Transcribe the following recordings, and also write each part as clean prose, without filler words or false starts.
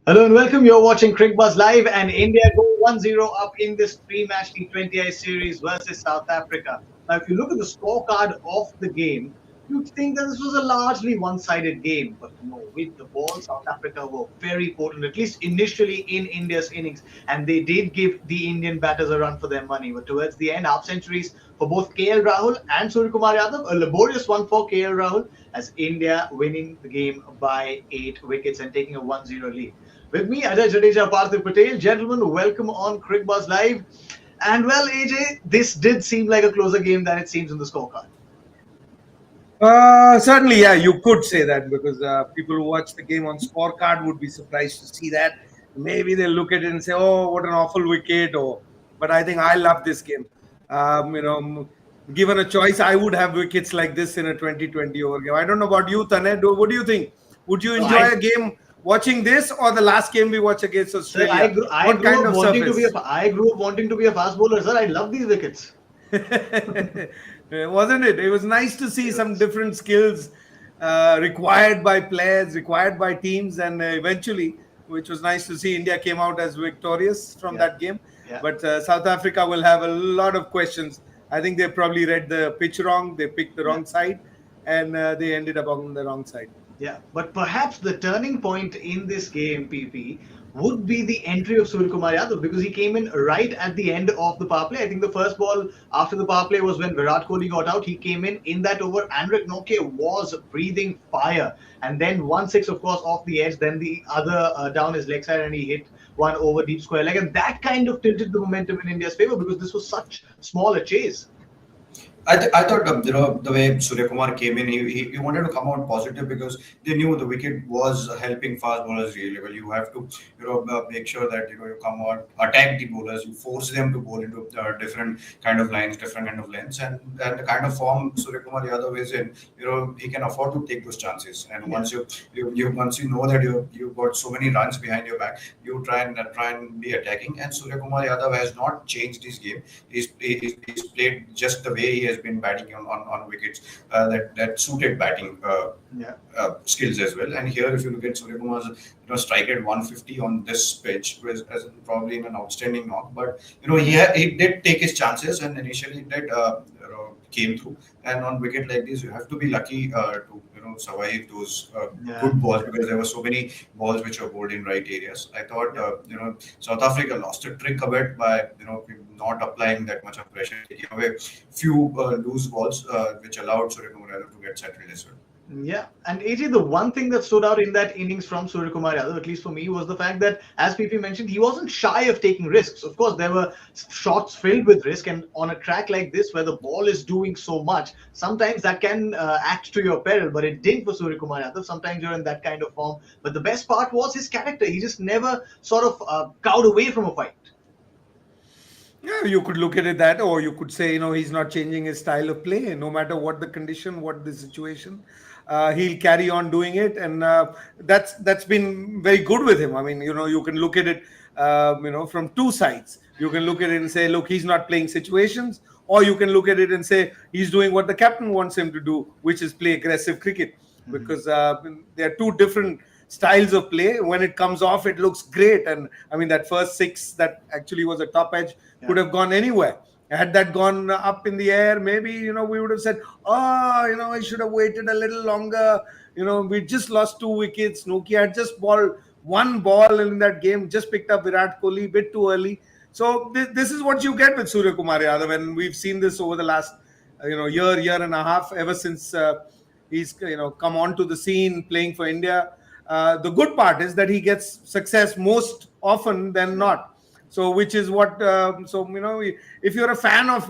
Hello and welcome. You're watching Cricbuzz Live, and India go 1-0 up in this three-match T20I series versus South Africa. Now, if you look at the scorecard of the game, you'd think that this was a largely one-sided game. But no, with the ball, South Africa were very potent, at least initially in India's innings. And they did give the Indian batters a run for their money. But towards the end, half centuries for both KL Rahul and Suryakumar Yadav. A laborious one for KL Rahul, as India winning the game by 8 wickets and taking a 1-0 lead. With me, Ajay Jadeja, Parthiv Patel. Gentlemen, welcome on Cricbuzz Live. And well, AJ, this did seem like a closer game than it seems in the scorecard. Certainly, yeah, you could say that because people who watch the game on scorecard would be surprised to see that. Maybe they'll look at it and say, "Oh, what an awful wicket!" But I think I love this game. Given a choice, I would have wickets like this in a 2020 over game. I don't know about you, Tanay. What do you think? Would you So enjoy I, a game watching this or the last game we watched against sir, Australia? I What grew kind up of wanting to be surface? I grew up wanting to be a fast bowler, sir. I love these wickets. Wasn't it? It was nice to see It some was. different skills required by players, required by teams, and eventually, which was nice to see, India came out as victorious from Yeah, that game. yeah, But South Africa will have a lot of questions. I think they probably read the pitch wrong, they picked the yeah. wrong side, and they ended up on the wrong side. Yeah, but perhaps the turning point in this game, PP, would be the entry of Suryakumar Yadav because he came in right at the end of the power play. I think the first ball after the power play was when Virat Kohli got out. He came in that over. Anrich Noke was breathing fire. And then 1-6, of course, off the edge. Then the other down his leg side and he hit one over deep square leg. And that kind of tilted the momentum in India's favor because this was such small a chase. I thought the way Surya Kumar came in, he wanted to come out positive because they knew the wicket was helping fast bowlers really well. You have to make sure that you come out, attack the bowlers, you force them to bowl into different kind of lines, different kind of lengths, and the kind of form Surya Kumar Yadav is in, he can afford to take those chances. And Yeah. once you know that you've got so many runs behind your back, you try and be attacking. And Surya Kumar Yadav has not changed his game. He's played just the way he has been batting on wickets that suited batting Yeah. skills as well. And here, if you look at Surya Kumar's strike at 150 on this pitch, was as probably in an outstanding knock. But he did take his chances, and initially it did came through. And on wicket like this, you have to be lucky to survive those Yeah. good balls because there were so many balls which were bowled in right areas. I thought South Africa lost a trick a bit by not applying that much of pressure, taking away few loose balls, which allowed Surya Kumar Yadav to get settled as well. Yeah, and AJ, the one thing that stood out in that innings from Suryakumar Yadav, at least for me, was the fact that, as PP mentioned, he wasn't shy of taking risks. Of course, there were shots filled with risk, and on a track like this, where the ball is doing so much, sometimes that can act to your peril. But it didn't for Suryakumar Yadav. Sometimes you're in that kind of form. But the best part was his character. He just never sort of cowed away from a fight. Yeah, you could look at it that, or you could say, he's not changing his style of play, no matter what the condition, what the situation. He'll carry on doing it, and that's been very good with him. I mean, you can look at it, from two sides. You can look at it and say, look, he's not playing situations, or you can look at it and say he's doing what the captain wants him to do, which is play aggressive cricket, Mhm. because there are two different styles of play. When it comes off, it looks great, and I mean that first six that actually was a top edge could Yeah. have gone anywhere. Had that gone up in the air, maybe we would have said, "Oh, I should have waited a little longer." We just lost 2 wickets. Nokia had just balled one ball in that game, just picked up Virat Kohli a bit too early. So this is what you get with Surya Kumar Yadav, and we've seen this over the last year and a half, ever since he's come onto the scene playing for India. The good part is that he gets success most often than Yeah. not. So, which is what, if you're a fan of,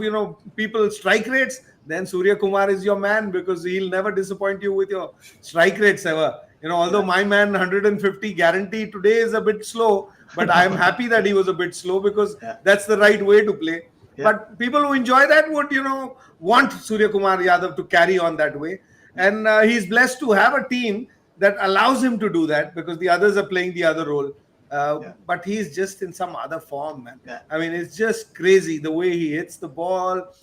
people's strike rates, then Surya Kumar is your man because he'll never disappoint you with your strike rates ever. Although Yeah. my man 150 guarantee today is a bit slow, but I'm happy that he was a bit slow because Yeah. that's the right way to play. Yeah. But people who enjoy that would, want Surya Kumar Yadav to carry on that way. And he's blessed to have a team that allows him to do that because the others are playing the other role. Yeah. But he's just in some other form, man. Yeah. I mean, it's just crazy the way he hits the ball,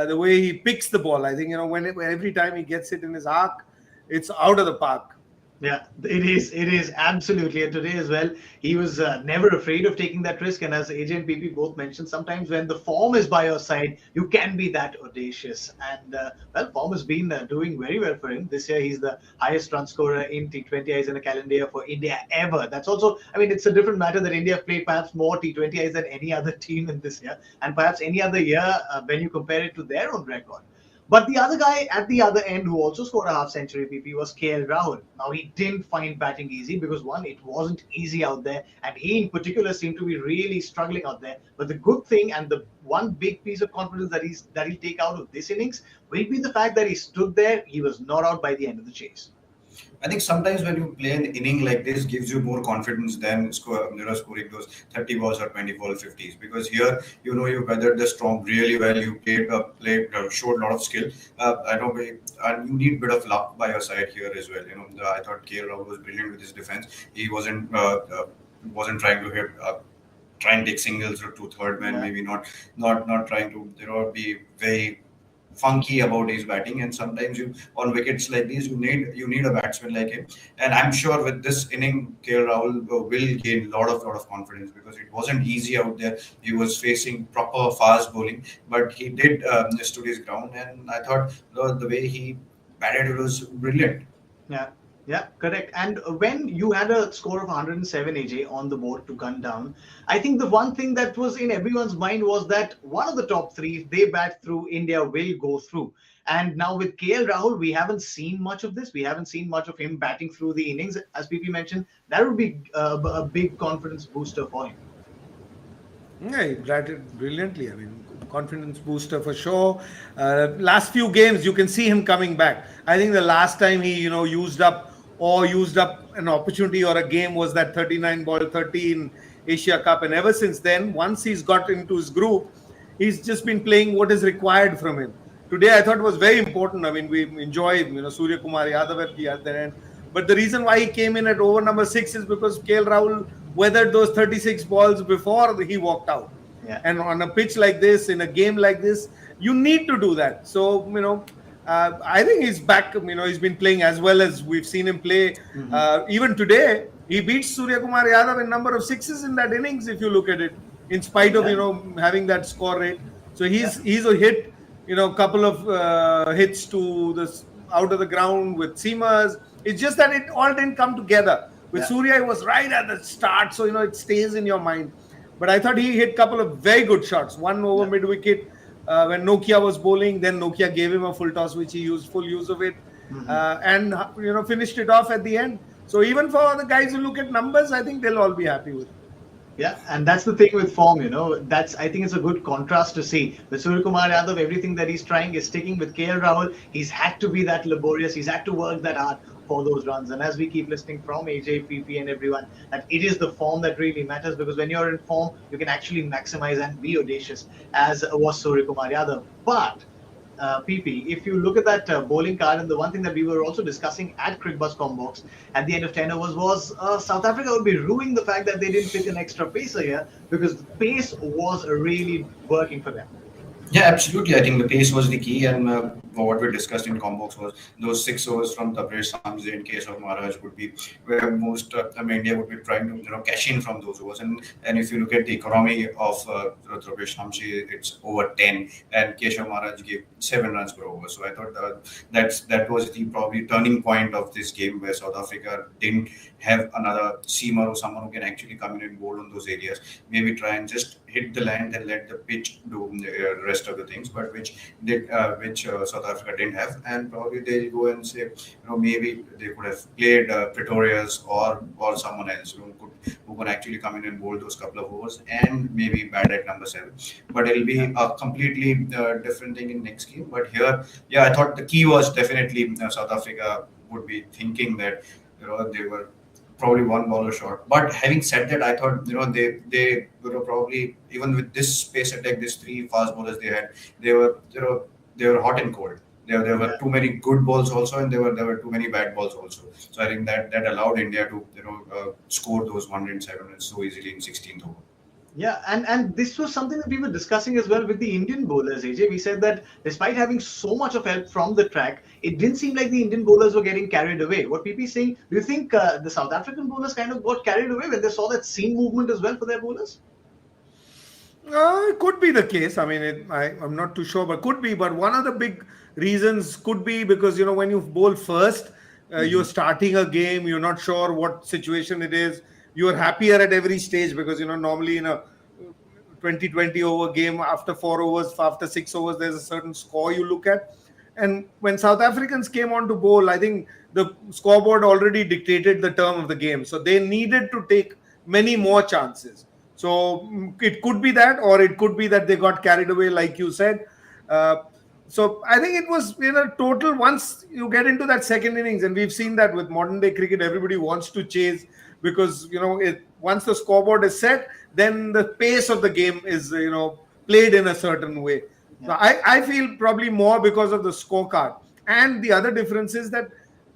the way he picks the ball. I think, when every time he gets it in his arc, it's out of the park. Yeah, it is. It is absolutely. And today as well, he was never afraid of taking that risk. And as AJ and PP both mentioned, sometimes when the form is by your side, you can be that audacious. And well, form has been doing very well for him this year. He's the highest run scorer in T20Is in a calendar year for India ever. That's also, I mean, it's a different matter that India have played perhaps more T20Is than any other team in this year, and perhaps any other year when you compare it to their own record. But the other guy at the other end who also scored a half century PP was KL Rahul. Now, he didn't find batting easy because, one, it wasn't easy out there, and he in particular seemed to be really struggling out there. But the good thing and the one big piece of confidence that he'll take out of this innings will be the fact that he stood there, he was not out by the end of the chase. I think sometimes when you play an inning like this, gives you more confidence than scoring those 30 balls or 20 ball 50s. Because here, you weathered the storm really well. You showed a lot of skill. I know, and you need a bit of luck by your side here as well. I thought KL Rahul was brilliant with his defense. He wasn't trying to hit. Try and take singles or to third man, maybe not trying to be very funky about his batting. And sometimes you on wickets like these you need a batsman like him. And I'm sure with this inning KL Rahul will gain lot of confidence, because it wasn't easy out there. He was facing proper fast bowling, but he did stood his ground, and I thought the way he batted was brilliant. Yeah, yeah, correct. And when you had a score of 107, AJ, on the board to gun down, I think the one thing that was in everyone's mind was that one of the top three, if they bat through, India will go through. And now with KL Rahul, we haven't seen much of this. We haven't seen much of him batting through the innings. As PP mentioned, that would be a big confidence booster for him. Yeah, he batted brilliantly. I mean, confidence booster for sure. Last few games, you can see him coming back. I think the last time he, used up an opportunity or a game was that 39 ball 13 Asia Cup. And ever since then, once he's got into his groove, he's just been playing what is required from him. Today, I thought it was very important. I mean, we enjoyed, Suryakumar Yadav at the other end. But the reason why he came in at over number 6 is because KL Rahul weathered those 36 balls before he walked out. Yeah. And on a pitch like this, in a game like this, you need to do that. So, I think he's back. He's been playing as well as we've seen him play. Even today, he beats Suryakumar Yadav in number of sixes in that innings, if you look at it, in spite of, having that score rate. So he's a hit, couple of hits to this out of the ground with seamers. It's just that it all didn't come together. With Surya, it was right at the start, so it stays in your mind. But I thought he hit a couple of very good shots. One over mid-wicket when Nokia was bowling. Then Nokia gave him a full toss, which he used full use of it. And finished it off at the end. So even for the guys who look at numbers, I think they'll all be happy with it. Yeah, and that's the thing with form, I think it's a good contrast to see. With Suryakumar Yadav, everything that he's trying is sticking. With KL Rahul, he's had to be that laborious, he's had to work that hard for those runs. And as we keep listening from AJ, PP and everyone, that it is the form that really matters, because when you're in form, you can actually maximize and be audacious, as was Suryakumar Yadav. But PP, if you look at that bowling card, and the one thing that we were also discussing at Cricbuzz Combox at the end of 10 overs was South Africa would be ruining the fact that they didn't pick an extra pacer here, because the pace was really working for them. Yeah, absolutely. I think the pace was the key, and what we discussed in Combox was those 6 overs from Tabrez Samze in case of Maharaj would be where most India would be trying to cash in from those overs. And if you look at the economy of Tabrez Samze, it's over 10, and Keshav Maharaj gave 7 runs per over. So I thought that was the probably turning point of this game, where South Africa didn't have another seamer or someone who can actually come in and bowl on those areas. Maybe try and just hit the land and let the pitch do the rest of the things, but which South Africa didn't have. And probably they'll go and say, maybe they could have played Pretorius or someone else who could actually come in and bowl those couple of overs and maybe bat at number 7. But it'll be a completely different thing in next game. But here, I thought the key was definitely South Africa would be thinking that they were probably one bowler short. But having said that, I thought they were probably, even with this pace attack, these 3 fast bowlers they had, they were hot and cold. There were too many good balls also, and there were too many bad balls also. So I think that allowed India to score those 107 runs so easily in 16th over. Yeah, and this was something that we were discussing as well with the Indian bowlers, AJ. We said that despite having so much of help from the track, it didn't seem like the Indian bowlers were getting carried away. What PP is saying, do you think the South African bowlers kind of got carried away when they saw that seam movement as well for their bowlers? It could be the case. I mean, I'm not too sure, but could be. But one of the big reasons could be because, when you bowl first, you're Hmm. starting a game, you're not sure what situation it is. You're happier at every stage because, normally in a 20-20 over game, after 4 overs, after 6 overs, there's a certain score you look at. And when South Africans came on to bowl, I think the scoreboard already dictated the term of the game. So they needed to take many more chances. So it could be that, or it could be that they got carried away, like you said. Uh, so I think it was total. Once you get into that second innings, and we've seen that with modern day cricket, everybody wants to chase because once the scoreboard is set, then the pace of the game is played in a certain way. So Yeah. I feel probably more because of the scorecard. And the other difference is that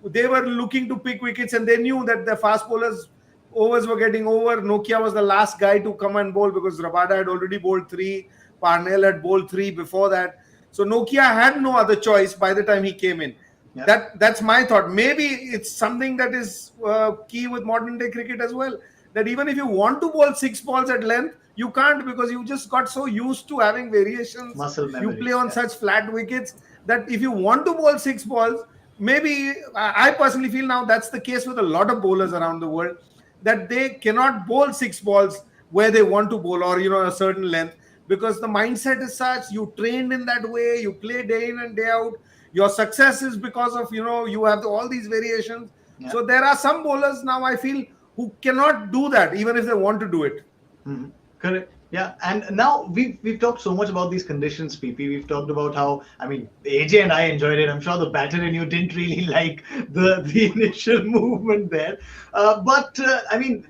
they were looking to pick wickets and they knew that the fast bowlers overs were getting over. Nokia was the last guy to come and bowl because Rabada had already bowled three. Parnell had bowled three before that. So Nokia had no other choice by the time he came in. Yeah. That's my thought. Maybe it's something that is key with modern day cricket as well. That even if you want to bowl 6 balls at length, you can't because you just got so used to having variations. Muscle You memory. play on Yeah. such flat wickets that if you want to bowl 6 balls, maybe I personally feel now that's the case with a lot of bowlers around the world that they cannot bowl 6 balls where they want to bowl or a certain length because the mindset is such you trained in that way, you play day in and day out. Your success is because of you have all these variations. Yeah. So there are some bowlers now I feel who cannot do that even if they want to do it. Mhm. Correct. Yeah, and now we've talked so much about these conditions, PP. We've talked about how AJ and I enjoyed it. I'm sure the batter in you didn't really like the initial movement there, but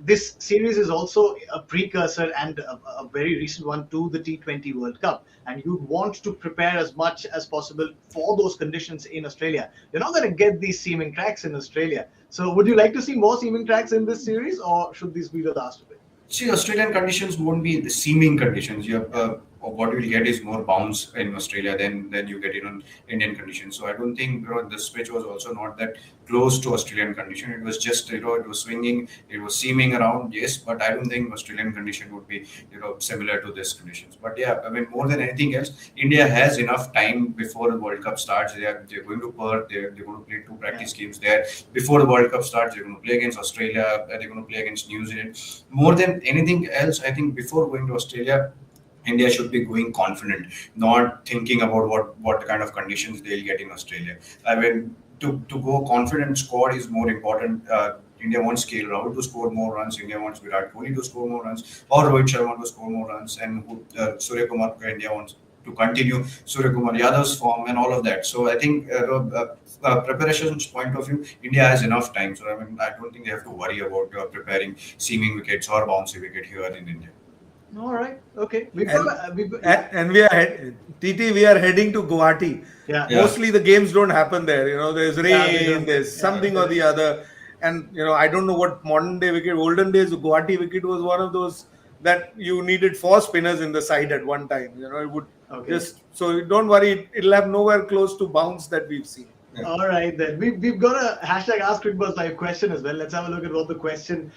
this series is also a precursor and a very recent one to the T20 World Cup, and you'd want to prepare as much as possible for those conditions in Australia. You're not going to get these seaming tracks in Australia, so would you like to see more seaming tracks in this series, or should these be the last of it? See, Australian conditions won't be the seaming conditions. What you'll get is more bounce in Australia than you get in Indian conditions. So I don't think this pitch was also not that close to Australian condition. It was just it was swinging, it was seaming around. Yes, but I don't think Australian condition would be similar to this conditions. But yeah, I mean more than anything else, India has enough time before the World Cup starts. They're going to Perth. They're going to play 2 practice games there before the World Cup starts. They're going to play against Australia. They're going to play against New Zealand. More than anything else, I think before going to Australia, India should be going confident, not thinking about what kind of conditions they'll get in Australia. I mean, to go confident squad is more important. India wants KL Rahul to score more runs. India wants Virat Kohli to score more runs, or Rohit Sharma to score more runs, and Suryakumar. India wants to continue Suryakumar Yadav's form and all of that. So I think preparations point of view, India has enough time. So I mean, I don't think they have to worry about preparing seaming wickets or bouncy wicket here in India. All right. Okay. And we are TT. We are heading to Guwahati. Yeah. Mostly the games don't happen there. There's they rain, don't. there's something or the other, and I don't know what modern day wicket. Olden days, Guwahati wicket was one of those that you needed 4 spinners in the side at one time. It would just so don't worry. It'll have nowhere close to bounce that we've seen. Yeah. All right, then. We've got a hashtag Ask Cricbuzz Live question as well. Let's have a look at what the question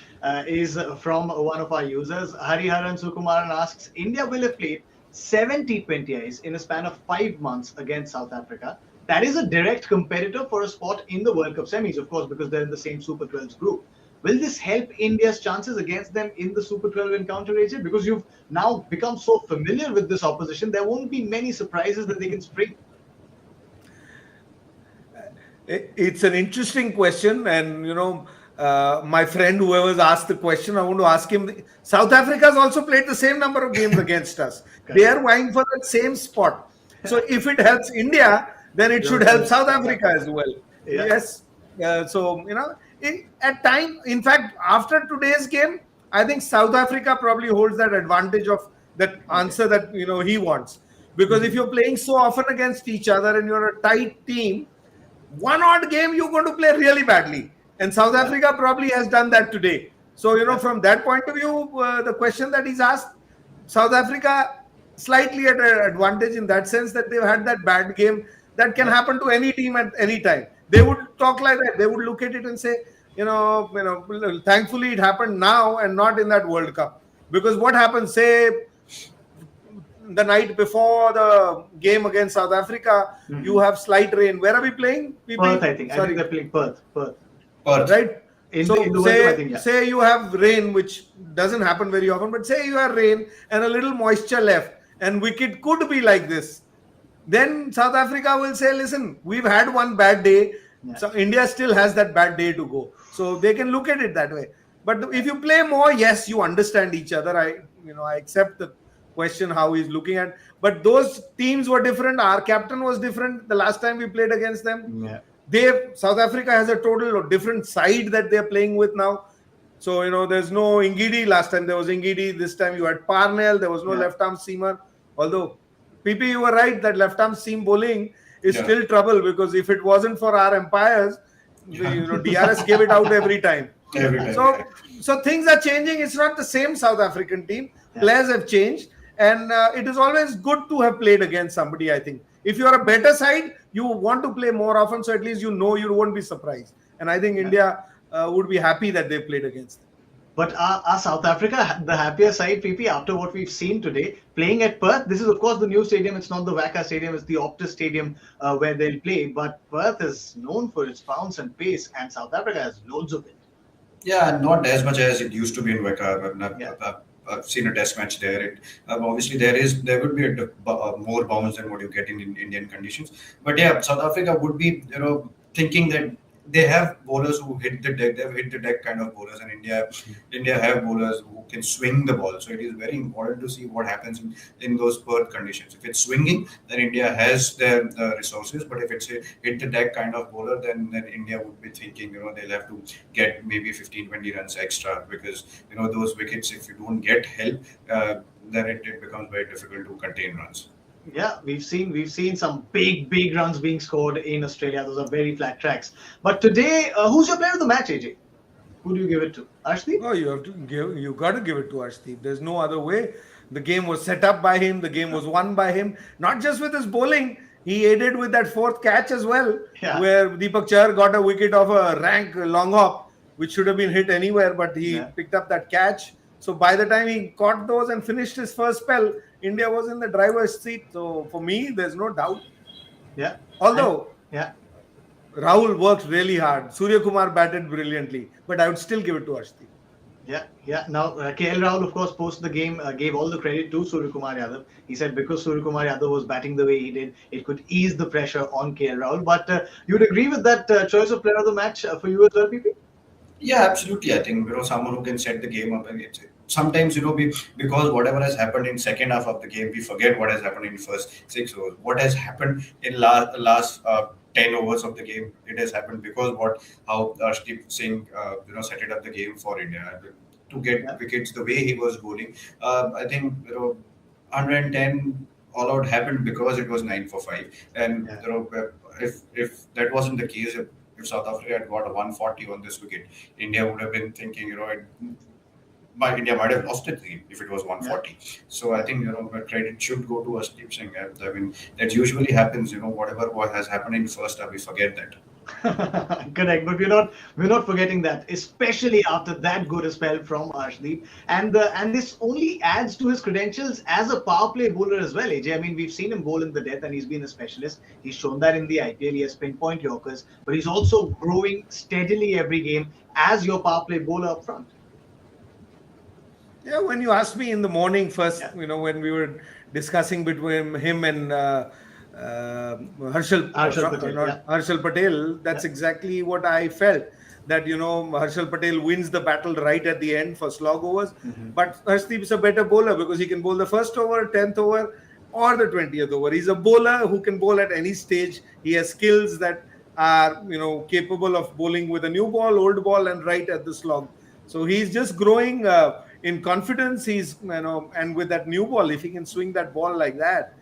is from one of our users. Hariharan Sukumaran asks, India will have played 7 T20Is in a span of 5 months against South Africa. That is a direct competitor for a spot in the World Cup semis, of course, because they're in the same Super 12s group. Will this help India's chances against them in the Super 12 encounter, AJ? Because you've now become so familiar with this opposition, there won't be many surprises that they can spring. It's an interesting question, and my friend whoever's asked the question, I want to ask him. South Africa has also played the same number of games against us. They are vying for that same spot. So if it helps India, then it should help South Africa as well. Yeah. Yes. At time, in fact, after today's game, I think South Africa probably holds that advantage of that answer that he wants. Because if you're playing so often against each other and you're a tight team, one odd game you're going to play really badly, and South Africa probably has done that today. So from that point of view, the question that he's asked, South Africa slightly at an advantage in that sense that they've had that bad game That can happen to any team at any time. They would talk like that. They would look at it and say, thankfully it happened now and not in that World Cup. Because what happens, say, the night before the game against South Africa, you have slight rain. Where are we playing? Perth, I think. I think they're playing Perth. Perth. Right? In So the World Cup, I think, yeah. say you have rain, which doesn't happen very often, but say you have rain and a little moisture left, and wicket could be like this. Then South Africa will say, listen, we've had one bad day. Yeah. So India still has that bad day to go. So they can look at it that way. But if you play more, yes, you understand each other. I accept the question how he's looking at. But those teams were different. Our captain was different the last time we played against them. Yeah. South Africa has a total different side that they're playing with now. So, there's no Ngidi. Last time there was Ngidi. This time you had Parnell. There was no left arm seamer. Although, PP, you were right that left arm seam bowling is still trouble, because if it wasn't for our umpires, DRS gave it out every time. So things are changing. It's not the same South African team. Players have changed, and it is always good to have played against somebody, I think. If you are a better side, you want to play more often, so at least you won't be surprised. And I think India would be happy that they played against them. But are South Africa the happier side, PP, after what we've seen today, playing at Perth? This is, of course, the new stadium. It's not the WACA Stadium. It's the Optus Stadium where they'll play. But Perth is known for its bounce and pace, and South Africa has loads of it. Yeah, not as much as it used to be in WACA. I've seen a test match there. Obviously, there would be more bounce than what you get in Indian conditions. But yeah, South Africa would be thinking that they have bowlers who hit the deck. They have hit the deck kind of bowlers, and India have bowlers who can swing the ball. So it is very important to see what happens in those Perth conditions. If it's swinging, then India has their resources. But if it's a hit the deck kind of bowler, then India would be thinking they'll have to get maybe 15-20 runs extra, because those wickets, if you don't get help, then it becomes very difficult to contain runs. Yeah, we've seen some big runs being scored in Australia. Those are very flat tracks. But today, who's your player of the match, AJ? Who do you give it to? Arshdeep? Oh, you got to give it to Arshdeep. There's no other way. The game was set up by him. The game was won by him. Not just with his bowling. He aided with that fourth catch as well, where Deepak Chahar got a wicket of a rank long hop, which should have been hit anywhere, but he picked up that catch. So by the time he caught those and finished his first spell, India was in the driver's seat. So for me, there's no doubt. Yeah. Although Rahul worked really hard. Suryakumar batted brilliantly, but I would still give it to Arshdeep. Yeah. Now, KL Rahul, of course, post the game, gave all the credit to Suryakumar Yadav. He said because Suryakumar Yadav was batting the way he did, it could ease the pressure on KL Rahul. But you'd agree with that choice of player of the match for you as well, PP? Yeah, absolutely. I think someone who can set the game up, and sometimes because whatever has happened in second half of the game, we forget what has happened in first 6 overs. What has happened in last 10 overs of the game, it has happened because how Arshdeep Singh set it up the game for India to get wickets the way he was bowling. I think 110 all out happened because it was 9 for 5, and if that wasn't the case. If South Africa had got a 140 on this wicket, India would have been thinking, India might have lost it if it was 140. So I think, credit should go to Arshdeep Singh. I mean, that usually happens, whatever has happened in first half, we forget that. Correct, but we're not forgetting that, especially after that good a spell from Arshdeep, and this only adds to his credentials as a power play bowler as well, AJ. I mean, we've seen him bowl in the death, and he's been a specialist. He's shown that in the IPL. He has pinpoint Yorkers, but he's also growing steadily every game as your power play bowler up front. Yeah, when you asked me in the morning first, when we were discussing between him and Harshal Patel, that's exactly what I felt. That Harshal Patel wins the battle right at the end for slog overs, but Arshdeep is a better bowler because he can bowl the first over, 10th over, or the 20th over. He's a bowler who can bowl at any stage. He has skills that are capable of bowling with a new ball, old ball, and right at the slog. So he's just growing in confidence. He's and with that new ball, if he can swing that ball like that,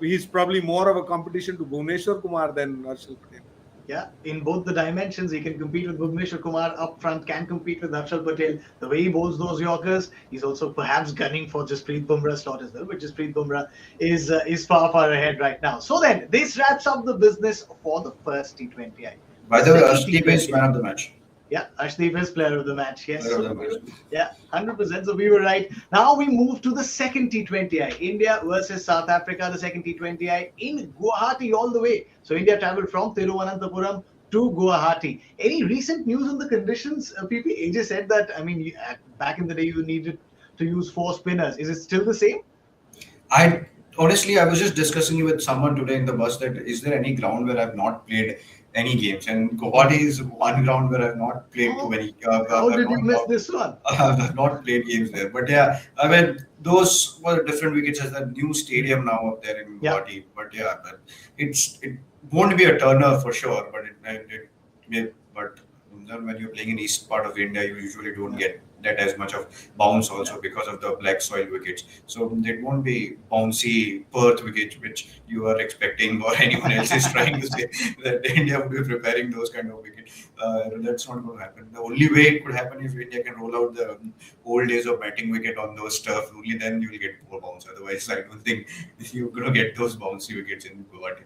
he's probably more of a competition to Bhuvneshwar Kumar than Harshal Patel. Yeah, in both the dimensions, he can compete with Bhuvneshwar Kumar up front, can compete with Harshal Patel. The way he bowls those Yorkers, he's also perhaps gunning for Jasprit Bumrah's slot as well. But Jasprit Bumrah is far, far ahead right now. So then, this wraps up the business for the first T20I. By The the way, second Arshdeep is T20I. man of the match. Yeah, Ashdeep is player of the match. Yes, Player of so the match. yeah, 100%. So we were right. Now we move to the second T20I, India versus South Africa. The second T20I in Guwahati all the way. So India travelled from Thiruvananthapuram to Guwahati. Any recent news on the conditions? PP AJ said that. I mean, back in the day, you needed to use four spinners. Is it still the same? I honestly, I was just discussing with someone today in the bus that is there any ground where I've not played any games? And Guwahati is one ground where I've not played too How, many. how did you miss this one? I've not played games there. But yeah, I mean, those were different wickets as a new stadium now up there in Yeah. Guwahati. But yeah, it won't be a turner for sure. But but then when you're playing in east part of India, you usually don't get that as much of bounce also because of the black soil wickets. So it won't be bouncy Perth wickets which you are expecting or anyone else is trying to say that India would be preparing those kind of wickets. That's not going to happen. The only way it could happen if India can roll out the old days of batting wicket on those stuff. Only then you will get more bounce. Otherwise, I don't think you're going to get those bouncy wickets in Guwahati.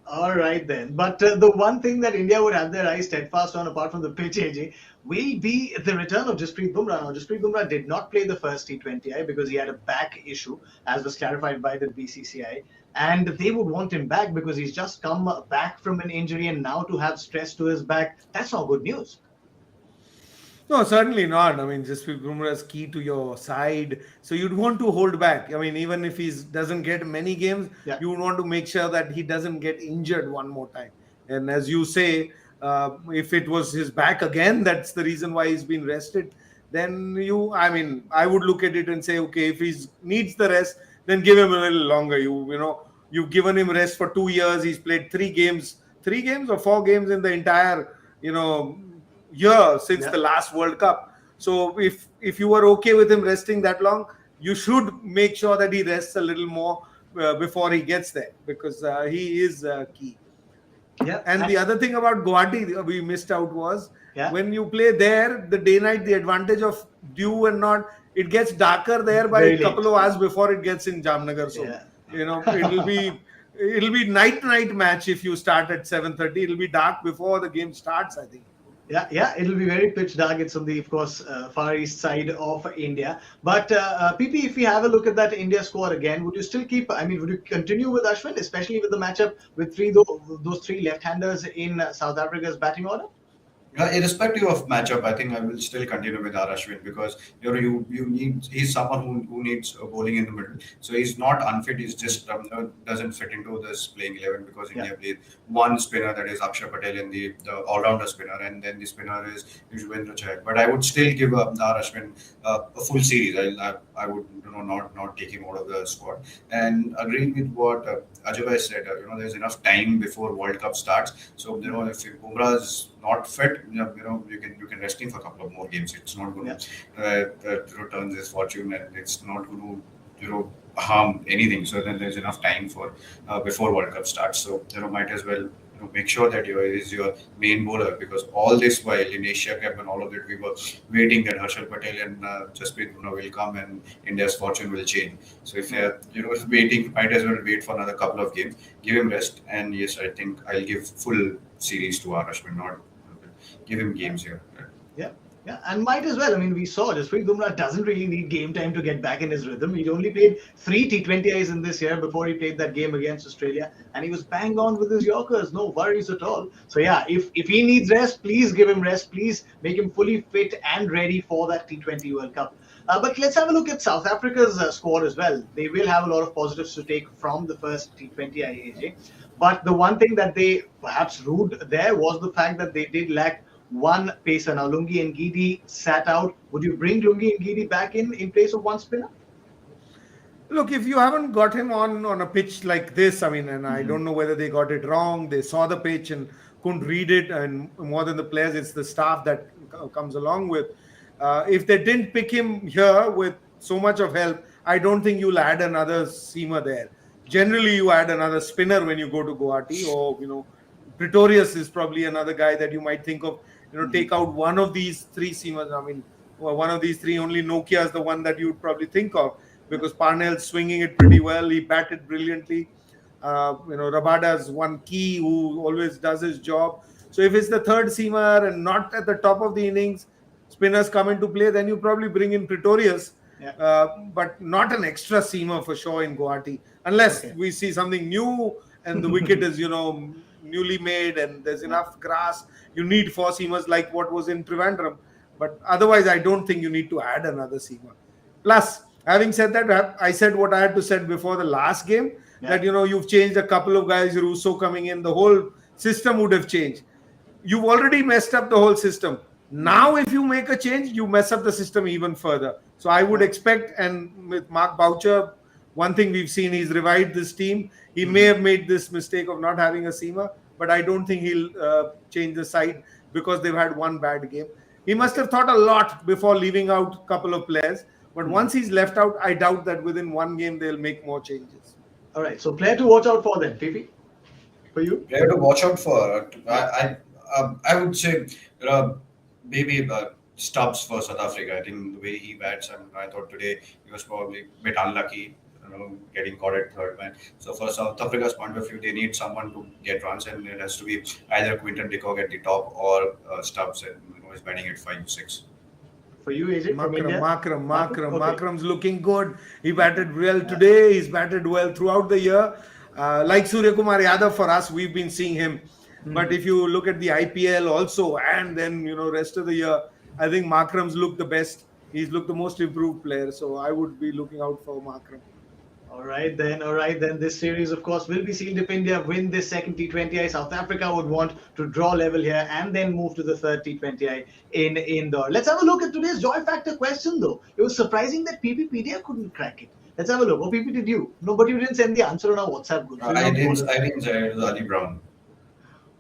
All right then. But the one thing that India would have their eyes steadfast on, apart from the pitch, AJ, will be the return of Jasprit Bumrah. Now, Jasprit Bumrah did not play the first T20I because he had a back issue, as was clarified by the BCCI. And they would want him back because he's just come back from an injury, and now to have stress to his back, that's not good news. No, certainly not. I mean, Jasprit Bumrah is key to your side, so you'd want to hold back. I mean, even if he doesn't get many games, Yeah. you would want to make sure that he doesn't get injured one more time. And as you say, if it was his back again, that's the reason why he's been rested. Then I mean, I would look at it and say, okay, if he needs the rest, then give him a little longer. You've given him rest for 2 years. He's played three games or 4 games in the entire, year since Yeah. the last World Cup. So if you were okay with him resting that long, you should make sure that he rests a little more before he gets there, because he is key. Yeah. And the other thing about Guwahati we missed out was Yeah. when you play there, the day night, the advantage of dew and not, it gets darker there by Very a couple late. of hours before it gets in Jamnagar. So Yeah. it'll be night match if you start at 7:30. It'll be dark before the game starts, I think. Yeah, it'll be very pitch dark. It's on the, of course, far east side of India. But PP, if we have a look at that India squad again, would you still keep? I mean, would you continue with Ashwin, especially with the matchup with those three left-handers in South Africa's batting order? Irrespective of matchup, I think I will still continue with R. Ashwin because you need he's someone who needs bowling in the middle. So he's not unfit. He's just doesn't fit into this playing 11 because India plays one spinner, that is Akshar Patel, and the all-rounder spinner, and then the spinner is Yuzvendra Chahal. But I would still give R. Ashwin a full series. I would not take him out of the squad. And agreeing with what Ajay said, there's enough time before World Cup starts. So if Bumrah is not fit, you can rest him for a couple of more games. It's not going to return his fortune, and it's not going to harm anything. So then there's enough time for before World Cup starts. So might as well make sure that is your main bowler, because all this while in Asia Cup and all of it, we were waiting that Harshal Patel and Jasprit Bumrah will come and India's fortune will change. So if you're waiting, might as well wait for another couple of games, give him rest, and yes, I think I'll give full series to R. Ashwin, not give him games here. Yeah, and might as well. I mean, we saw Jasprit Bumrah doesn't really need game time to get back in his rhythm. He'd only played 3 T20Is in this year before he played that game against Australia, and he was bang on with his Yorkers. No worries at all. So yeah, if he needs rest, please give him rest. Please make him fully fit and ready for that T20 World Cup. But let's have a look at South Africa's squad as well. They will have a lot of positives to take from the first T20I, AJ. But the one thing that they perhaps ruled there was the fact that they did lack one pacer. Now, Lungi and Ngidi sat out. Would you bring Lungi and Ngidi back in place of one spinner? Look, if you haven't got him on a pitch like this, I mean, and I don't know whether they got it wrong. They saw the pitch and couldn't read it, and more than the players, it's the staff that comes along with. If they didn't pick him here with so much of help, I don't think you'll add another seamer there. Generally, you add another spinner when you go to Guwahati, or Pretorius is probably another guy that you might think of. Take out one of these three seamers. I mean, one of these three, only Nokia is the one that you would probably think of, because Parnell's swinging it pretty well. He batted brilliantly. Rabada's one key who always does his job. So if it's the third seamer and not at the top of the innings, spinners come into play, then you probably bring in Pretorius, but not an extra seamer for sure in Guwahati, unless we see something new and the wicket is, newly made and there's enough grass. You need four seamers like what was in Trivandrum. But otherwise, I don't think you need to add another seamer. Plus, having said that, I said what I had to say before the last game, that, you've changed a couple of guys, Russo coming in, the whole system would have changed. You've already messed up the whole system. Now, if you make a change, you mess up the system even further. So I would expect, and with Mark Boucher, one thing we've seen, he's revived this team. He may have made this mistake of not having a seamer, but I don't think he'll change the side because they've had one bad game. He must have thought a lot before leaving out a couple of players. But once he's left out, I doubt that within one game they'll make more changes. All right. So player to watch out for then, PP? For you? Player to watch out for. I would say maybe Stubbs for South Africa. I think the way he bats, and I thought today he was probably a bit unlucky, getting caught at third man. So for South Africa's point of view, they need someone to get runs, and it has to be either Quinton de Kock at the top or Stubbs, and is batting at 5-6. For you, AJ, from India? Makram's looking good. He batted well today. He's batted well throughout the year. Like Suryakumar Yadav for us, we've been seeing him. But if you look at the IPL also, and then, rest of the year, I think Makram's looked the best. He's looked the most improved player. So I would be looking out for Makram. All right, then. This series, of course, will be sealed if India win this second T20I. South Africa would want to draw level here and then move to the third T20I in Indore. Let's have a look at today's joy factor question, though. It was surprising that PPPDA couldn't crack it. Let's have a look. Oh, PP, did you? No, but you didn't send the answer on our WhatsApp group. I didn't say it was Ali Brown.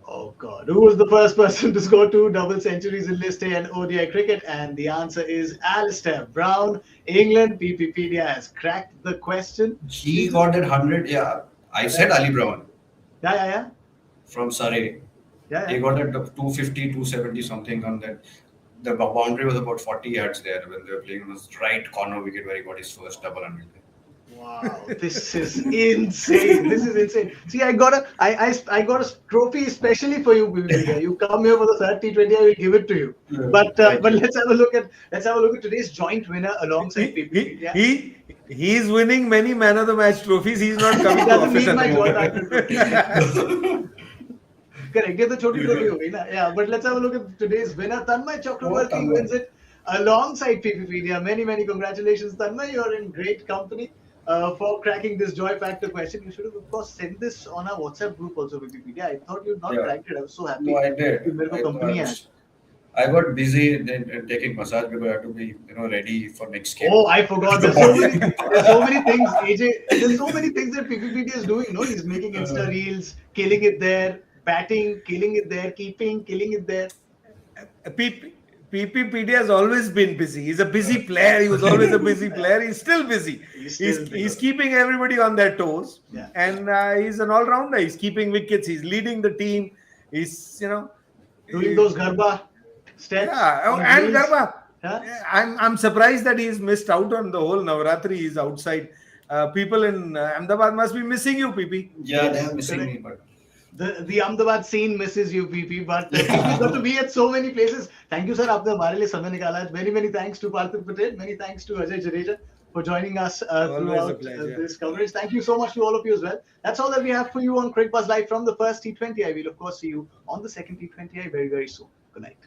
Oh, God. Who was the first person to score 2 double centuries in List A and ODI cricket? And the answer is Alistair Brown. England. PPPDA has cracked the question. He got that 100. Yeah, I said Ali Brown. Yeah. From Surrey. Yeah. He got that 250, 270 something on that. The boundary was about 40 yards there when they were playing on his right corner wicket where he got his first double 100. Wow, this is insane. See, I got a trophy especially for you, Vivek. You come here for the third T20, I will give it to you. Yeah, but let's have a look at today's joint winner alongside PP. Yeah. He's winning many man of the match trophies. He's not coming to office at the moment. Correct. Get the choti trophy ho gayi na. Yeah, but let's have a look at today's winner. Tanmay Chakravarti wins it alongside PPPDA. Many congratulations, Tanmay. You're in great company. For cracking this joy factor question. You should have, of course, sent this on our WhatsApp group also, PPPDA. I thought you'd not cracked it. I was so happy. No, I did. I got busy in taking massage because I had to be, ready for next game. Oh, I forgot. There's so many things, AJ. There's so many things that PPPDA is doing. No, he's making Insta reels, killing it there, batting, killing it there, keeping, killing it there. PPPD has always been busy. He's a busy player. He was always a busy player. He's still busy. He's keeping everybody on their toes. Yeah. And he's an all-rounder. He's keeping wickets. He's leading the team. He's, doing those Garba steps. Yeah, and Garba. Huh? I'm surprised that he's missed out on the whole Navratri. He's outside. People in Ahmedabad must be missing you, PP. Yeah, they're missing me, but... The Ahmedabad scene misses you, PP, but you've got to be at so many places. Thank you, sir. आपने हमारे लिए समय निकाला. Many thanks to Parthiv Patel. Many thanks to Ajay Jadeja for joining us throughout this coverage. Thank you so much to all of you as well. That's all that we have for you on Cricbuzz Live from the first T20I. We'll, of course, see you on the second T20I very soon. Good night.